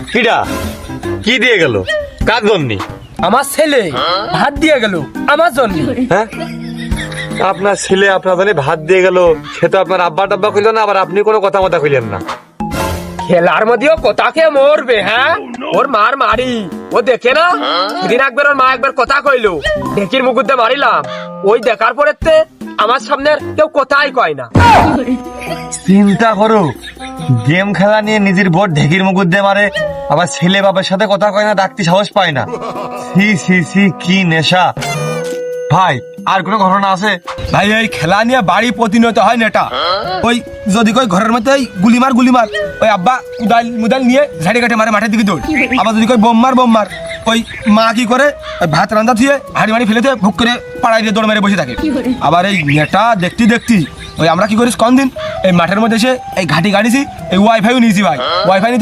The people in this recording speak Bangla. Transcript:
কিডা কি দিয়ে গেল? কার জন্যে? আমার ছেলে ভাত দিয়ে গেল আমার জন্য। হ্যাঁ, আপনার ছেলে আপনার জন্য ভাত দিয়ে গেল, সে তো আপনার আব্বা টাব্বা কইল না, আবার আপনি কোনো কথা মতা কইলেন না। খেলার মধ্যেও কথা খেয়ে মরবে। হ্যাঁ, ওর মার মারি ও দেখে না, সেদিন একবার ওর মা একবার কথা কইলো, ঢেকির মুকুদ্দে মারিলাম। ওই দেখার পরে আমার সামনে কেউ কথাই কয় না। চিন্তা করো, গেম খেলা নিয়ে নিজের বোর্ড ঢেকির মুকুট দিয়ে মারে, আবার ছেলে বাবার সাথে কথা কয় না, ডাকতে সাহস পায় না। সি সি সি, কি নেশা! ভাই আর কোনো ঘটনা আছে? ভাই এই খেলা নিয়ে বাড়ি প্রতিনিয়ত হয় না এটা। ওই যদি কই ঘরের মধ্যে গুলিমার ওই আব্বা মুদাল নিয়ে ঝাড়ি কাটে মারে মাঠের দিকে দৌড়। আবার যদি কই বোম মার ওই মা কি করে ওই ভাত রান্না থুয়ে হাড়ি মাড়ি ফেলে ভুক করে পাড়ায় দিয়ে দৌড় মেরে বসে থাকে। আবার এই নেটা দেখতি ওই আমরা কি করিস কোন দিন এই মাঠের মধ্যে এসে এই ঘাটি গাড়িছি, এই ওয়াইফাইও নিয়েছি ভাই। ওয়াইফাই নিতে